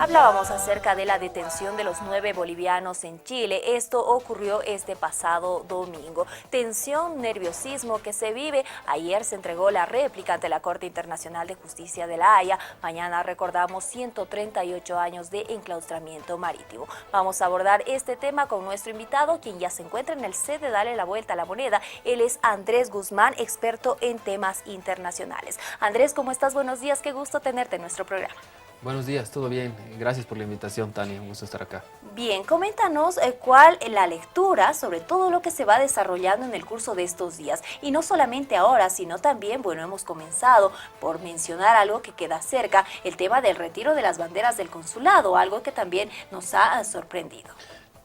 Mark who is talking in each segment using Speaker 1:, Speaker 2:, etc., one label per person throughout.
Speaker 1: Hablábamos acerca de la detención de los 9 bolivianos en Chile. Esto ocurrió este pasado domingo. Tensión, nerviosismo que se vive. Ayer se entregó la réplica ante la Corte Internacional de Justicia de La Haya. Mañana recordamos 138 años de enclaustramiento marítimo. Vamos a abordar este tema con nuestro invitado, quien ya se encuentra en el set de Dale la Vuelta a la Moneda. Él es Andrés Guzmán, experto en temas internacionales. Andrés, ¿cómo estás? Buenos días, qué gusto tenerte en nuestro programa.
Speaker 2: Buenos días, ¿todo bien? Gracias por la invitación, Tania, un gusto estar acá.
Speaker 1: Bien, coméntanos cuál es la lectura sobre todo lo que se va desarrollando en el curso de estos días. Y no solamente ahora, sino también, bueno, hemos comenzado por mencionar algo que queda cerca, el tema del retiro de las banderas del consulado, algo que también nos ha sorprendido.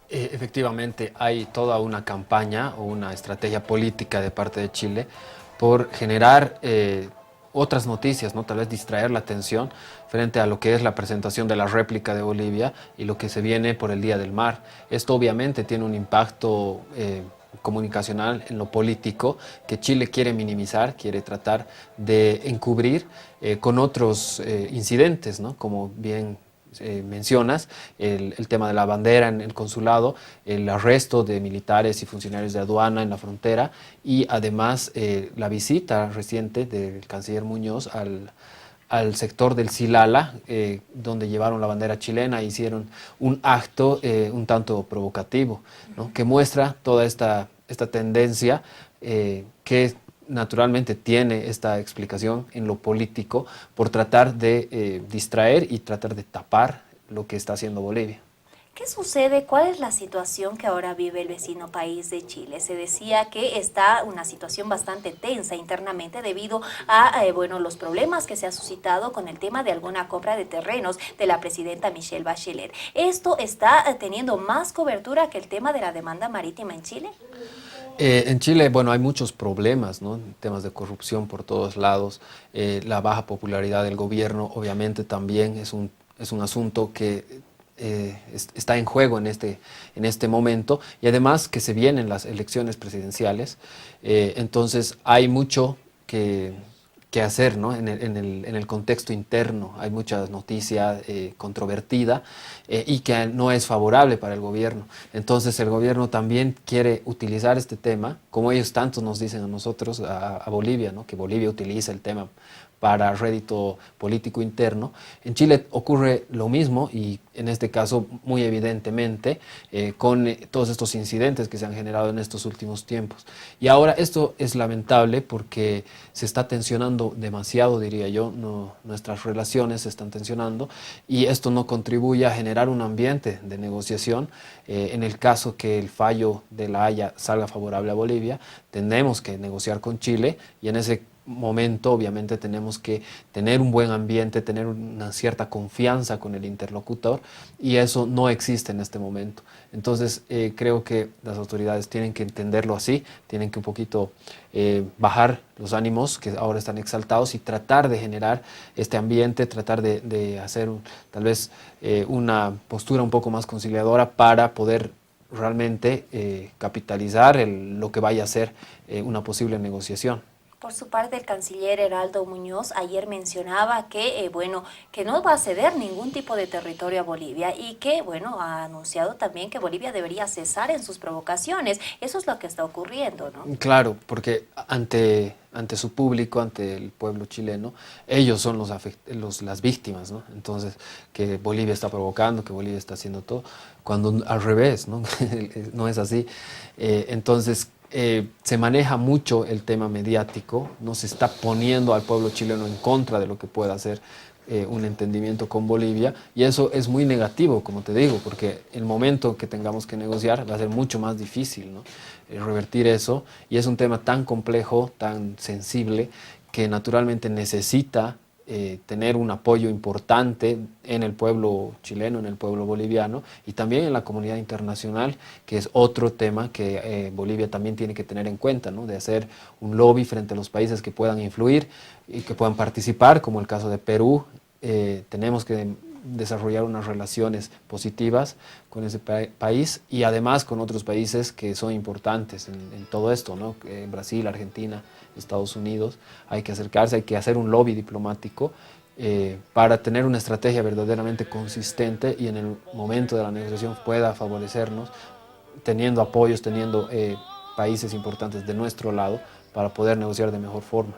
Speaker 2: Efectivamente, hay toda una campaña o una estrategia política de parte de Chile por generar otras noticias, ¿no? Tal vez distraer la atención frente a lo que es la presentación de la réplica de Bolivia y lo que se viene por el Día del Mar. Esto obviamente tiene un impacto comunicacional en lo político que Chile quiere minimizar, quiere tratar de encubrir con otros incidentes, ¿no? Como bien mencionas, el tema de la bandera en el consulado, el arresto de militares y funcionarios de aduana en la frontera y además la visita reciente del canciller Muñoz al sector del Silala, donde llevaron la bandera chilena e hicieron un acto un tanto provocativo, ¿no? Que muestra toda esta tendencia que naturalmente tiene esta explicación en lo político por tratar de distraer y tratar de tapar lo que está haciendo Bolivia.
Speaker 1: ¿Qué sucede? ¿Cuál es la situación que ahora vive el vecino país de Chile? Se decía que está una situación bastante tensa internamente debido a bueno, los problemas que se ha suscitado con el tema de alguna compra de terrenos de la presidenta Michelle Bachelet. ¿Esto está teniendo más cobertura que el tema de la demanda marítima en Chile?
Speaker 2: En Chile, bueno, hay muchos problemas, ¿no? Temas de corrupción por todos lados, la baja popularidad del gobierno, obviamente también es un asunto que está en juego en este momento y además que se vienen las elecciones presidenciales, entonces hay mucho que hacer, ¿no? En el contexto interno hay mucha noticia controvertida y que no es favorable para el gobierno. Entonces el gobierno también quiere utilizar este tema, como ellos tanto nos dicen a nosotros, a Bolivia, ¿no? Que Bolivia utiliza el tema para rédito político interno. En Chile ocurre lo mismo y en este caso muy evidentemente con todos estos incidentes que se han generado en estos últimos tiempos. Y ahora esto es lamentable porque se está tensionando demasiado, diría yo, nuestras relaciones se están tensionando y esto no contribuye a generar un ambiente de negociación. En el caso que el fallo de La Haya salga favorable a Bolivia, tenemos que negociar con Chile y en ese momento obviamente tenemos que tener un buen ambiente, tener una cierta confianza con el interlocutor y eso no existe en este momento. Entonces creo que las autoridades tienen que entenderlo así, tienen que un poquito bajar los ánimos que ahora están exaltados y tratar de generar este ambiente, tratar de hacer tal vez una postura un poco más conciliadora para poder realmente capitalizar lo que vaya a ser una posible negociación.
Speaker 1: Por su parte, el canciller Heraldo Muñoz ayer mencionaba que, bueno, que no va a ceder ningún tipo de territorio a Bolivia y que, bueno, ha anunciado también que Bolivia debería cesar en sus provocaciones. Eso es lo que está ocurriendo, ¿no?
Speaker 2: Claro, porque ante su público, ante el pueblo chileno, ellos son las víctimas, ¿no? Entonces, que Bolivia está provocando, que Bolivia está haciendo todo, cuando al revés, ¿no? No es así. Entonces, se maneja mucho el tema mediático, no se está poniendo al pueblo chileno en contra de lo que pueda hacer un entendimiento con Bolivia y eso es muy negativo, como te digo, porque el momento que tengamos que negociar va a ser mucho más difícil, ¿no? Revertir eso y es un tema tan complejo, tan sensible que naturalmente necesita tener un apoyo importante en el pueblo chileno, en el pueblo boliviano y también en la comunidad internacional, que es otro tema que Bolivia también tiene que tener en cuenta, ¿no? De hacer un lobby frente a los países que puedan influir y que puedan participar, como el caso de Perú. Tenemos que desarrollar unas relaciones positivas con ese país y además con otros países que son importantes en todo esto, ¿no? Brasil, Argentina, Estados Unidos. Hay que acercarse, hay que hacer un lobby diplomático para tener una estrategia verdaderamente consistente y en el momento de la negociación pueda favorecernos, teniendo apoyos, teniendo países importantes de nuestro lado para poder negociar de mejor forma.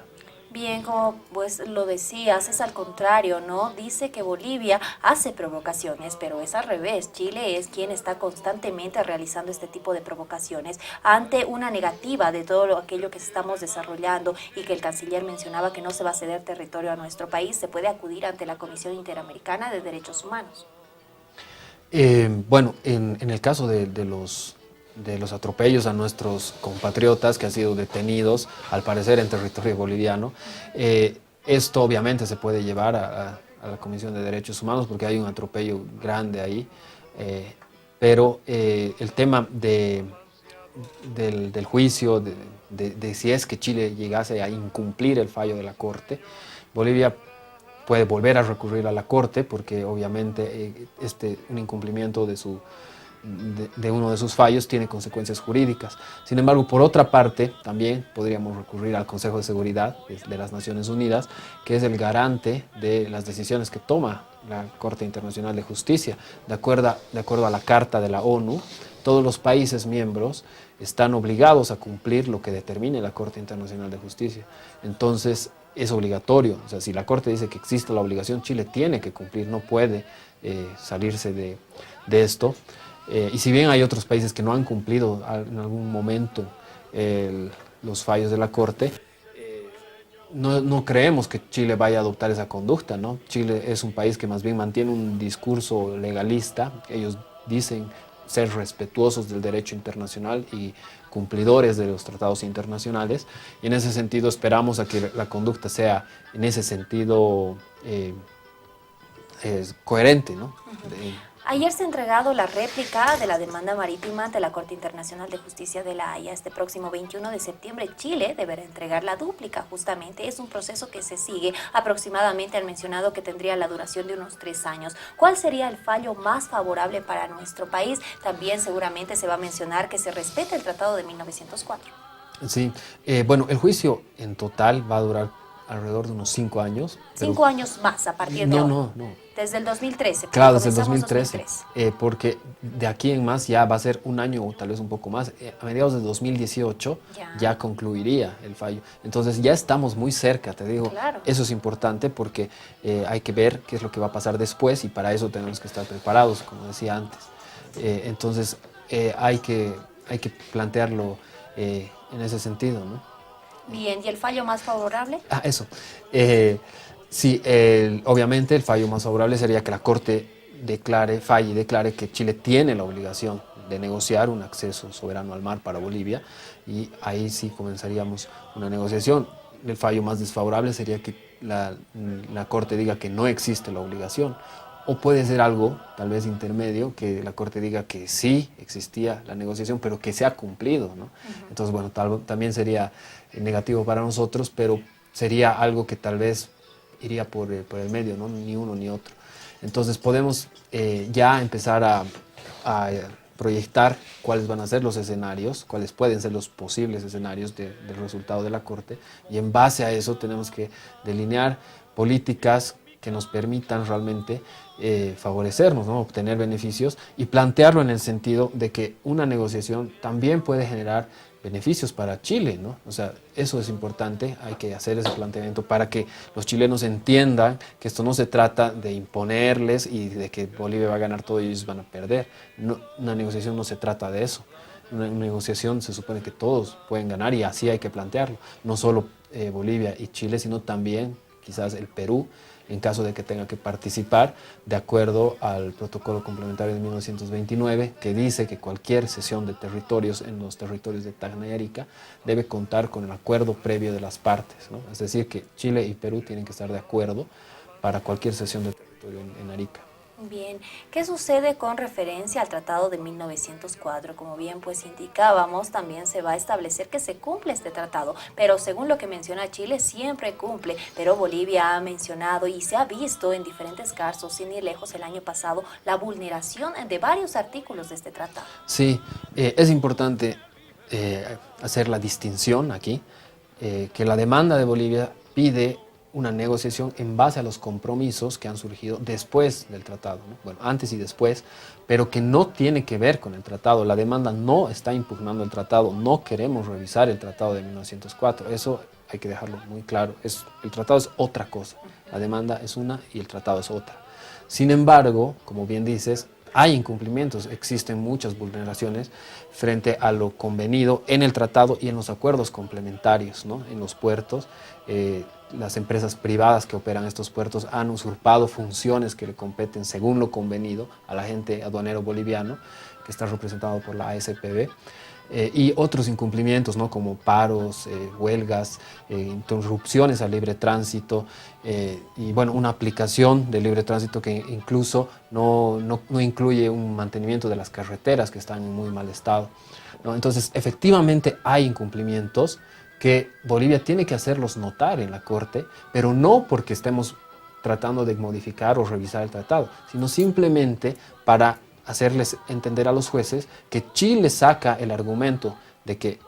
Speaker 1: Bien, como pues lo decías, es al contrario, ¿no? Dice que Bolivia hace provocaciones, pero es al revés. Chile es quien está constantemente realizando este tipo de provocaciones ante una negativa de todo aquello que estamos desarrollando y que el canciller mencionaba que no se va a ceder territorio a nuestro país. Se puede acudir ante la Comisión Interamericana de Derechos Humanos.
Speaker 2: Bueno, en el caso de los atropellos a nuestros compatriotas que han sido detenidos, al parecer en territorio boliviano, esto obviamente se puede llevar a la Comisión de Derechos Humanos porque hay un atropello grande ahí, pero el tema del juicio, de si es que Chile llegase a incumplir el fallo de la Corte, Bolivia puede volver a recurrir a la Corte porque obviamente un incumplimiento de uno de sus fallos tiene consecuencias jurídicas. Sin embargo, por otra parte, también podríamos recurrir al Consejo de Seguridad de las Naciones Unidas, que es el garante de las decisiones que toma la Corte Internacional de Justicia. De acuerdo a la Carta de la ONU, todos los países miembros están obligados a cumplir lo que determine la Corte Internacional de Justicia. Entonces, es obligatorio. O sea, si la Corte dice que existe la obligación, Chile tiene que cumplir, no puede salirse de esto. Y si bien hay otros países que no han cumplido en algún momento los fallos de la Corte, no creemos que Chile vaya a adoptar esa conducta, ¿no? Chile es un país que más bien mantiene un discurso legalista. Ellos dicen ser respetuosos del derecho internacional y cumplidores de los tratados internacionales, y en ese sentido esperamos a que la conducta sea en ese sentido coherente, ¿no?
Speaker 1: Ayer se ha entregado la réplica de la demanda marítima ante la Corte Internacional de Justicia de La Haya. Este próximo 21 de septiembre Chile deberá entregar la dúplica. Justamente es un proceso que se sigue. Aproximadamente han mencionado que tendría la duración de unos 3 años. ¿Cuál sería el fallo más favorable para nuestro país? También seguramente se va a mencionar que se respete el Tratado de 1904.
Speaker 2: Sí, bueno, el juicio en total va a durar alrededor de unos 5 años.
Speaker 1: 5 años más a partir de ahora.
Speaker 2: No.
Speaker 1: Desde el 2013.
Speaker 2: Claro, desde el 2013, porque de aquí en más ya va a ser un año o tal vez un poco más. A mediados de 2018 ya concluiría el fallo. Entonces ya estamos muy cerca, te digo.
Speaker 1: Claro.
Speaker 2: Eso es importante porque hay que ver qué es lo que va a pasar después y para eso tenemos que estar preparados, como decía antes. Entonces hay que plantearlo en ese sentido, ¿no?
Speaker 1: Bien, ¿y el fallo más favorable?
Speaker 2: Eso. Sí, obviamente el fallo más favorable sería que la Corte falle y declare que Chile tiene la obligación de negociar un acceso soberano al mar para Bolivia, y ahí sí comenzaríamos una negociación. El fallo más desfavorable sería que la Corte diga que no existe la obligación, o puede ser algo tal vez intermedio, que la Corte diga que sí existía la negociación, pero que se ha cumplido, ¿no? Entonces, bueno, también sería negativo para nosotros, pero sería algo que tal vez iría por el medio, ¿no? Ni uno ni otro. Entonces podemos ya empezar a proyectar cuáles van a ser los escenarios, cuáles pueden ser los posibles escenarios del resultado de la Corte, y en base a eso tenemos que delinear políticas que nos permitan realmente favorecernos, ¿no? Obtener beneficios, y plantearlo en el sentido de que una negociación también puede generar beneficios para Chile, ¿no? O sea, eso es importante, hay que hacer ese planteamiento para que los chilenos entiendan que esto no se trata de imponerles y de que Bolivia va a ganar todo y ellos van a perder. No, una negociación no se trata de eso. Una negociación se supone que todos pueden ganar y así hay que plantearlo. No solo Bolivia y Chile, sino también quizás el Perú, en caso de que tenga que participar, de acuerdo al protocolo complementario de 1929, que dice que cualquier cesión de territorios en los territorios de Tacna y Arica debe contar con el acuerdo previo de las partes, ¿no? Es decir, que Chile y Perú tienen que estar de acuerdo para cualquier cesión de territorio en Arica.
Speaker 1: Bien, ¿qué sucede con referencia al Tratado de 1904? Como bien pues indicábamos, también se va a establecer que se cumple este tratado, pero según lo que menciona Chile, siempre cumple, pero Bolivia ha mencionado y se ha visto en diferentes casos, sin ir lejos el año pasado, la vulneración de varios artículos de este tratado.
Speaker 2: Sí, es importante hacer la distinción aquí, que la demanda de Bolivia pide una negociación en base a los compromisos que han surgido después del tratado, ¿no? Bueno, antes y después, pero que no tiene que ver con el tratado. La demanda no está impugnando el tratado, no queremos revisar el tratado de 1904, eso hay que dejarlo muy claro. El tratado es otra cosa, la demanda es una y el tratado es otra. Sin embargo, como bien dices, hay incumplimientos, existen muchas vulneraciones frente a lo convenido en el tratado y en los acuerdos complementarios, ¿no? En los puertos, las empresas privadas que operan estos puertos han usurpado funciones que le competen según lo convenido al agente aduanero boliviano, que está representado por la ASPB. Y otros incumplimientos, ¿no? Como paros, huelgas, interrupciones al libre tránsito y bueno, una aplicación del libre tránsito que incluso no incluye un mantenimiento de las carreteras que están en muy mal estado, ¿no? Entonces, efectivamente hay incumplimientos que Bolivia tiene que hacerlos notar en la Corte, pero no porque estemos tratando de modificar o revisar el tratado, sino simplemente para hacerles entender a los jueces que Chile saca el argumento de que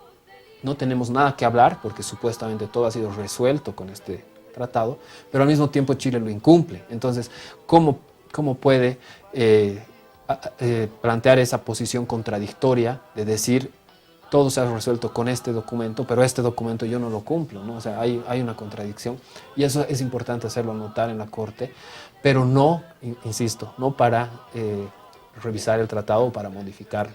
Speaker 2: no tenemos nada que hablar porque supuestamente todo ha sido resuelto con este tratado, pero al mismo tiempo Chile lo incumple. Entonces, ¿cómo puede plantear esa posición contradictoria de decir todo se ha resuelto con este documento, pero este documento yo no lo cumplo, ¿no? O sea, hay una contradicción y eso es importante hacerlo notar en la Corte, pero no, insisto, no para revisar el tratado o para modificarlo.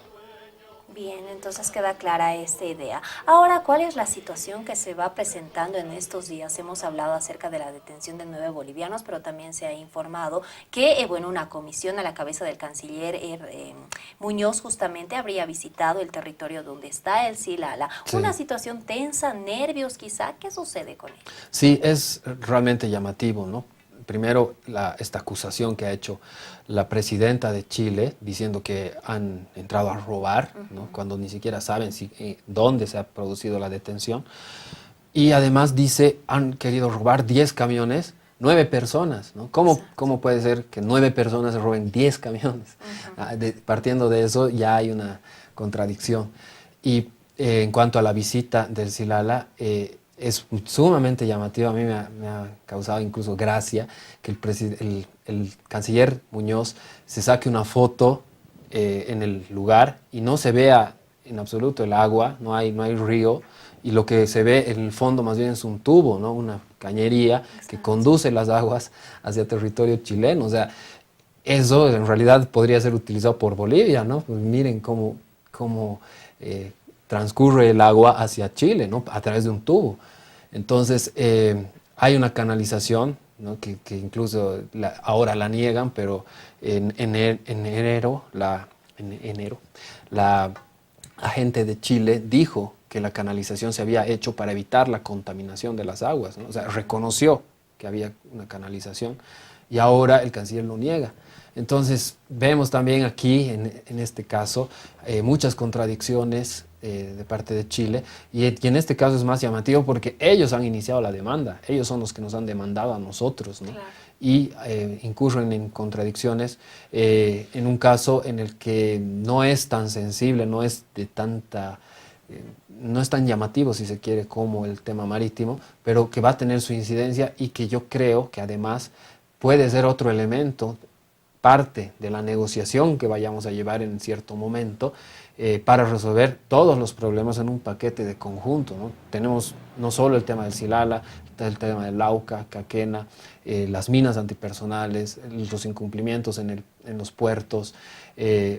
Speaker 1: Bien, entonces queda clara esta idea. Ahora, ¿cuál es la situación que se va presentando en estos días? Hemos hablado acerca de la detención de 9 bolivianos, pero también se ha informado que, bueno, una comisión a la cabeza del canciller Muñoz justamente habría visitado el territorio donde está el Silala.
Speaker 2: Sí.
Speaker 1: Una situación tensa, nervios quizá. ¿Qué sucede con él?
Speaker 2: Sí, es realmente llamativo, ¿no? Primero, esta acusación que ha hecho la presidenta de Chile diciendo que han entrado a robar, ¿no? Cuando ni siquiera saben dónde se ha producido la detención. Y además dice, han querido robar 10 camiones, 9 personas, ¿no? ¿Cómo puede ser que 9 personas se roben 10 camiones? Partiendo de eso ya hay una contradicción. Y en cuanto a la visita del Silala, es sumamente llamativa, a mí me ha causado incluso gracia que el canciller Muñoz se saque una foto en el lugar y no se vea en absoluto el agua, no hay río, y lo que se ve en el fondo más bien es un tubo, ¿no? Una cañería que conduce las aguas hacia territorio chileno. O sea, eso en realidad podría ser utilizado por Bolivia, ¿no? Pues miren cómo transcurre el agua hacia Chile, ¿no? A través de un tubo. Entonces, hay una canalización, ¿no? que incluso ahora la niegan, pero en enero, la agente de Chile dijo que la canalización se había hecho para evitar la contaminación de las aguas, ¿no? O sea, reconoció que había una canalización y ahora el canciller lo niega. Entonces, vemos también aquí, en este caso, muchas contradicciones de parte de Chile y en este caso es más llamativo porque ellos han iniciado la demanda, ellos son los que nos han demandado a nosotros, ¿no? Claro. Y incurren en contradicciones en un caso en el que no es tan sensible, no es de tanta... no es tan llamativo, si se quiere, como el tema marítimo, pero que va a tener su incidencia y que yo creo que además puede ser otro elemento, parte de la negociación que vayamos a llevar en cierto momento para resolver todos los problemas en un paquete de conjunto, ¿no? Tenemos no solo el tema del Silala, el tema del Lauca, Caquena, las minas antipersonales, los incumplimientos en los puertos,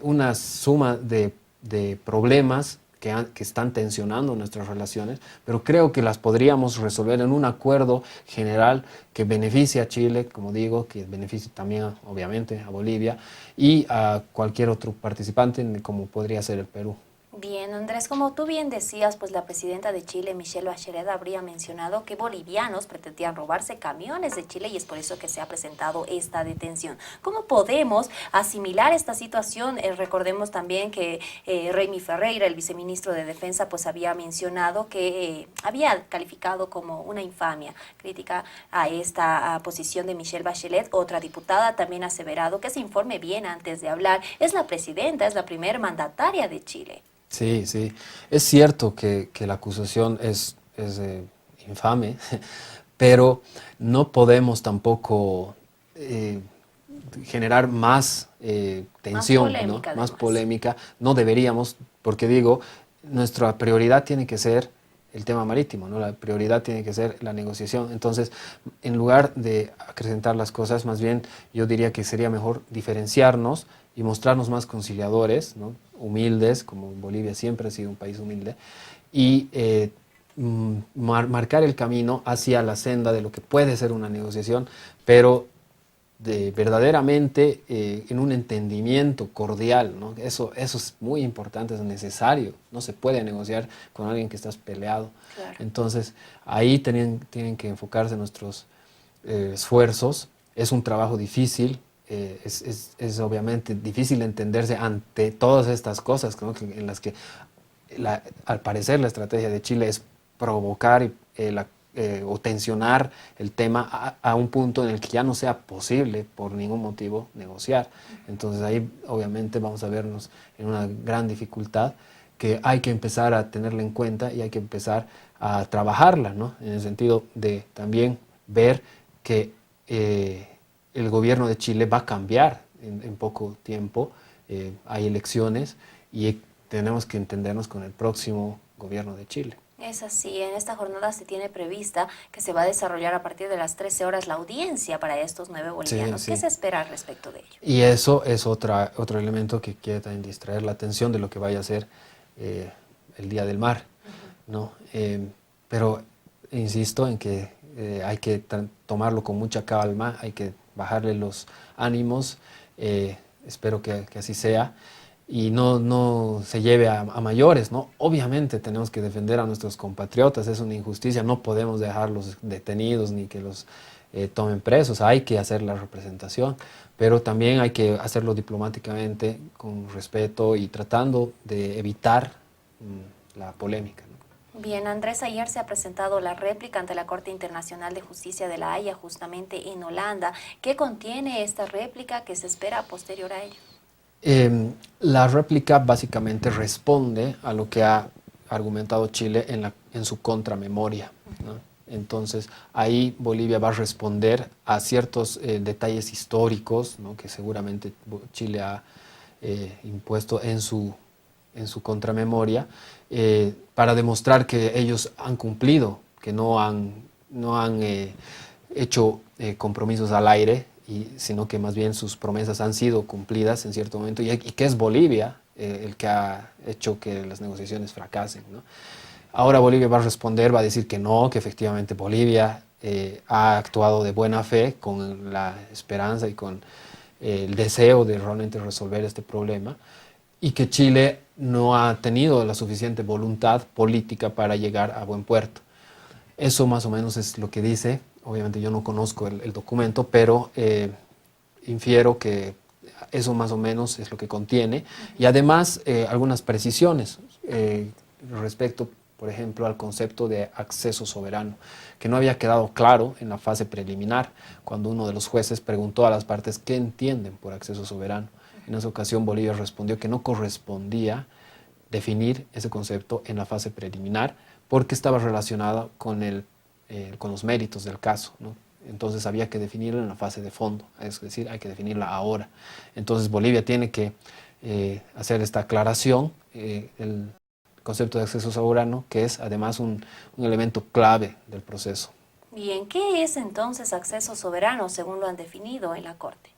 Speaker 2: una suma de problemas que están tensionando nuestras relaciones, pero creo que las podríamos resolver en un acuerdo general que beneficie a Chile, como digo, que beneficie también, obviamente, a Bolivia y a cualquier otro participante, como podría ser el Perú.
Speaker 1: Bien, Andrés, como tú bien decías, pues la presidenta de Chile, Michelle Bachelet, habría mencionado que bolivianos pretendían robarse camiones de Chile y es por eso que se ha presentado esta detención. ¿Cómo podemos asimilar esta situación? Recordemos también que Reymi Ferreira, el viceministro de Defensa, pues había mencionado que había calificado como una infamia crítica a esta posición de Michelle Bachelet. Otra diputada también ha aseverado que se informe bien antes de hablar. Es la presidenta, es la primer mandataria de Chile.
Speaker 2: Sí, sí. Es cierto que la acusación es infame, pero no podemos tampoco generar más tensión,
Speaker 1: más
Speaker 2: ¿no?
Speaker 1: polémica
Speaker 2: Más
Speaker 1: además.
Speaker 2: polémica. No deberíamos, porque digo, nuestra prioridad tiene que ser el tema marítimo, ¿no? La prioridad tiene que ser la negociación. Entonces, en lugar de acrecentar las cosas, más bien yo diría que sería mejor diferenciarnos y mostrarnos más conciliadores, ¿no? Humildes, como Bolivia siempre ha sido un país humilde, y marcar el camino hacia la senda de lo que puede ser una negociación, pero verdaderamente en un entendimiento cordial, ¿no? Eso es muy importante, es necesario. No se puede negociar con alguien que estás peleado.
Speaker 1: Claro.
Speaker 2: Entonces, ahí tienen que enfocarse nuestros esfuerzos. Es un trabajo difícil, es obviamente difícil entenderse ante todas estas cosas, ¿no? En las que al parecer la estrategia de Chile es provocar o tensionar el tema a un punto en el que ya no sea posible por ningún motivo negociar. Entonces ahí obviamente vamos a vernos en una gran dificultad que hay que empezar a tenerla en cuenta y hay que empezar a trabajarla, ¿no? En el sentido de también ver que el gobierno de Chile va a cambiar en poco tiempo, hay elecciones y tenemos que entendernos con el próximo gobierno de Chile.
Speaker 1: Es así, en esta jornada se tiene prevista que se va a desarrollar a partir de las 13 horas la audiencia para estos 9 bolivianos.
Speaker 2: Sí,
Speaker 1: ¿Qué
Speaker 2: sí.
Speaker 1: se espera al respecto de ello?
Speaker 2: Y eso es otro elemento que quiere también distraer la atención de lo que vaya a ser el Día del Mar, ¿no? Pero insisto en que hay que tomarlo con mucha calma, hay que bajarle los ánimos, espero que así sea, y no se lleve a mayores, ¿no? Obviamente tenemos que defender a nuestros compatriotas, es una injusticia, no podemos dejarlos detenidos ni que los tomen presos, hay que hacer la representación, pero también hay que hacerlo diplomáticamente, con respeto y tratando de evitar la polémica, ¿no?
Speaker 1: Bien, Andrés, ayer se ha presentado la réplica ante la Corte Internacional de Justicia de La Haya, justamente en Holanda. ¿Qué contiene esta réplica que se espera posterior a ello?
Speaker 2: La réplica básicamente responde a lo que ha argumentado Chile en su contramemoria, ¿no? Entonces, ahí Bolivia va a responder a ciertos detalles históricos, ¿no? Que seguramente Chile ha impuesto en su contramemoria, para demostrar que ellos han cumplido, que no han hecho compromisos al aire, sino que más bien sus promesas han sido cumplidas en cierto momento, y que es Bolivia el que ha hecho que las negociaciones fracasen, ¿no? Ahora Bolivia va a responder, va a decir que no, que efectivamente Bolivia ha actuado de buena fe con la esperanza y con el deseo de realmente resolver este problema, y que Chile no ha tenido la suficiente voluntad política para llegar a buen puerto. Eso más o menos es lo que dice. Obviamente yo no conozco el documento, pero infiero que eso más o menos es lo que contiene. Y además algunas precisiones respecto, por ejemplo, al concepto de acceso soberano, que no había quedado claro en la fase preliminar, cuando uno de los jueces preguntó a las partes qué entienden por acceso soberano. En esa ocasión Bolivia respondió que no correspondía definir ese concepto en la fase preliminar porque estaba relacionado con los méritos del caso, ¿no? Entonces había que definirlo en la fase de fondo, es decir, hay que definirla ahora. Entonces Bolivia tiene que hacer esta aclaración, el concepto de acceso soberano, que es además un elemento clave del proceso.
Speaker 1: Bien, ¿qué es entonces acceso soberano según lo han definido en la Corte?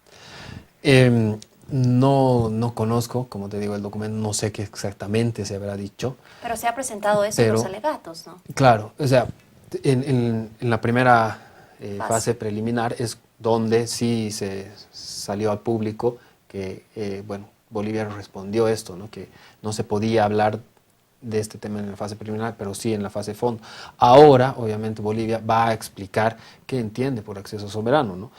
Speaker 2: No conozco, como te digo, el documento, no sé qué exactamente se habrá dicho.
Speaker 1: Pero se ha presentado eso en los alegatos, ¿no?
Speaker 2: Claro, o sea, en la primera fase preliminar es donde sí se salió al público que, bueno, Bolivia respondió esto, ¿no? Que no se podía hablar de este tema en la fase preliminar, pero sí en la fase fondo. Ahora, obviamente, Bolivia va a explicar qué entiende por acceso soberano, ¿no?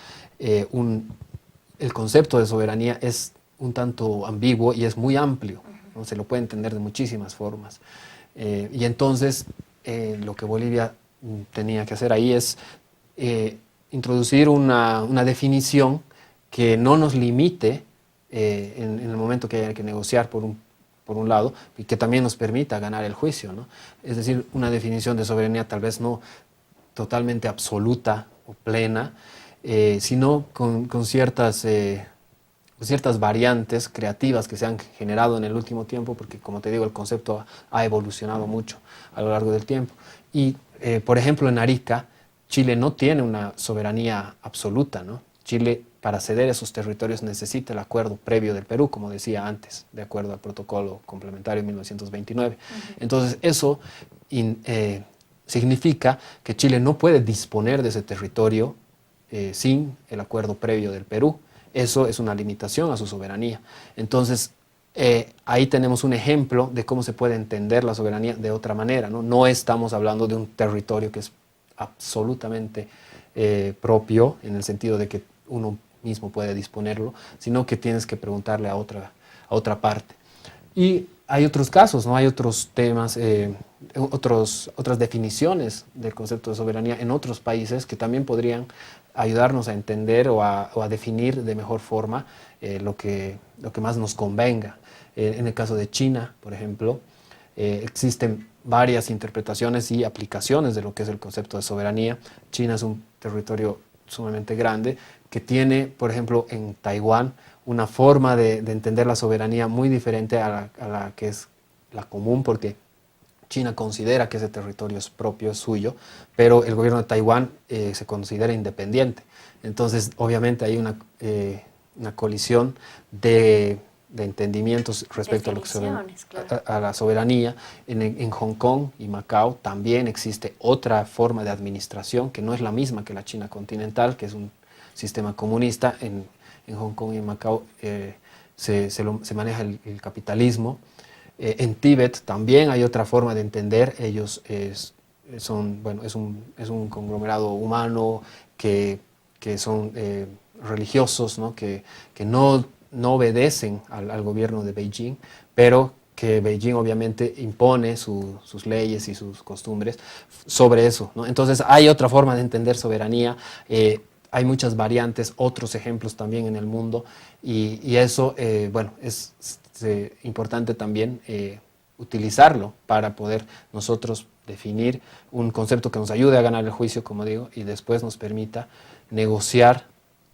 Speaker 2: El concepto de soberanía es un tanto ambiguo y es muy amplio, ¿no? Se lo puede entender de muchísimas formas. Y entonces, lo que Bolivia tenía que hacer ahí es introducir una definición que no nos limite en el momento que haya que negociar por un lado, y que también nos permita ganar el juicio, ¿no? Es decir, una definición de soberanía tal vez no totalmente absoluta o plena, sino con ciertas variantes creativas que se han generado en el último tiempo, porque como te digo, el concepto ha evolucionado mucho a lo largo del tiempo. Y, por ejemplo, en Arica, Chile no tiene una soberanía absoluta, ¿no? Chile, para ceder esos territorios, necesita el acuerdo previo del Perú, como decía antes, de acuerdo al protocolo complementario de 1929. Entonces, eso significa que Chile no puede disponer de ese territorio sin el acuerdo previo del Perú. Eso es una limitación a su soberanía. Entonces, ahí tenemos un ejemplo de cómo se puede entender la soberanía de otra manera, ¿no? No estamos hablando de un territorio que es absolutamente propio, en el sentido de que uno mismo puede disponerlo, sino que tienes que preguntarle a otra parte. Y hay otros casos, ¿no? Hay otros temas, otras definiciones del concepto de soberanía en otros países que también podrían ayudarnos a entender o a definir de mejor forma lo que más nos convenga. En el caso de China, por ejemplo, existen varias interpretaciones y aplicaciones de lo que es el concepto de soberanía. China es un territorio sumamente grande que tiene, por ejemplo, en Taiwán, una forma de entender la soberanía muy diferente a la que es la común, porque China considera que ese territorio es propio, es suyo, pero el gobierno de Taiwán se considera independiente. Entonces, obviamente hay una colisión de entendimientos respecto a lo que
Speaker 1: claro.
Speaker 2: a la soberanía. En Hong Kong y Macao también existe otra forma de administración que no es la misma que la China continental, que es un sistema comunista. En Hong Kong y en Macao se maneja el capitalismo. En Tíbet también hay otra forma de entender. Ellos es un conglomerado humano que son religiosos, ¿no? Que no obedecen al gobierno de Beijing, pero que Beijing obviamente impone sus leyes y sus costumbres sobre eso, ¿no? Entonces hay otra forma de entender soberanía. Hay muchas variantes, otros ejemplos también en el mundo, y eso, es importante también utilizarlo para poder nosotros definir un concepto que nos ayude a ganar el juicio, como digo, y después nos permita negociar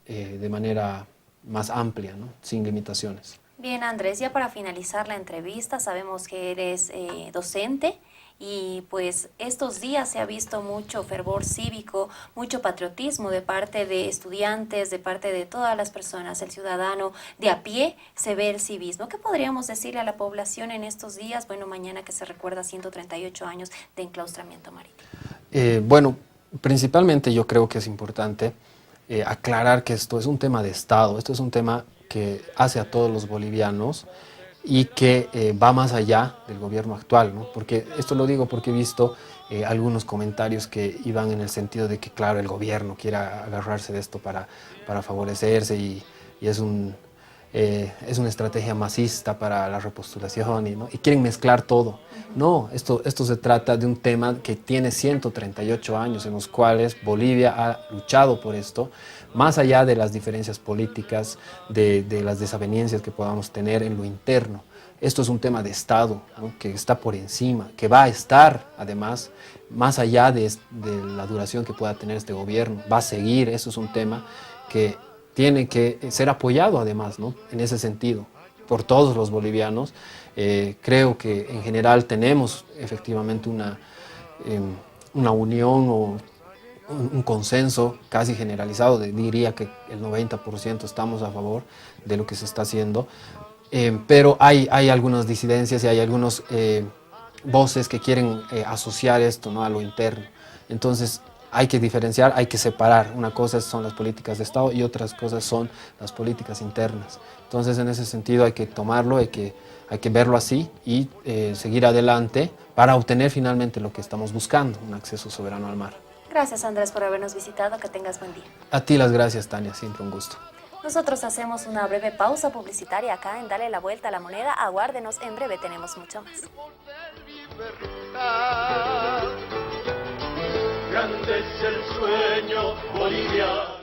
Speaker 2: de manera más amplia, ¿no? Sin limitaciones.
Speaker 1: Bien, Andrés, ya para finalizar la entrevista, sabemos que eres docente y pues estos días se ha visto mucho fervor cívico, mucho patriotismo de parte de estudiantes, de parte de todas las personas, el ciudadano de a pie se ve el civismo. ¿Qué podríamos decirle a la población en estos días? Bueno, mañana que se recuerda 138 años de enclaustramiento marítimo.
Speaker 2: Principalmente yo creo que es importante aclarar que esto es un tema de Estado, esto es un tema que hace a todos los bolivianos y que va más allá del gobierno actual, ¿no? Porque esto lo digo porque he visto algunos comentarios que iban en el sentido de que, claro, el gobierno quiere agarrarse de esto para favorecerse y es una estrategia masista para la repostulación y quieren mezclar todo. No, esto se trata de un tema que tiene 138 años en los cuales Bolivia ha luchado por esto, más allá de las diferencias políticas, de las desavenencias que podamos tener en lo interno. Esto es un tema de Estado, ¿no? Que está por encima, que va a estar además más allá de la duración que pueda tener este gobierno, va a seguir. Eso es un tema que tiene que ser apoyado además, ¿no? En ese sentido, por todos los bolivianos. Creo que en general tenemos efectivamente una unión o un consenso casi generalizado, diría que el 90% estamos a favor de lo que se está haciendo, pero hay algunas disidencias y hay algunas voces que quieren asociar esto, ¿no? A lo interno. Entonces hay que diferenciar, hay que separar. Una cosa son las políticas de Estado y otras cosas son las políticas internas. Entonces en ese sentido hay que tomarlo, hay que verlo así y seguir adelante para obtener finalmente lo que estamos buscando, un acceso soberano al mar.
Speaker 1: Gracias, Andrés, por habernos visitado. Que tengas buen día.
Speaker 2: A ti las gracias, Tania, siempre un gusto.
Speaker 1: Nosotros hacemos una breve pausa publicitaria acá en Dale la Vuelta a la Moneda. Aguárdenos, en breve tenemos mucho más.
Speaker 3: Grande es el sueño boliviano.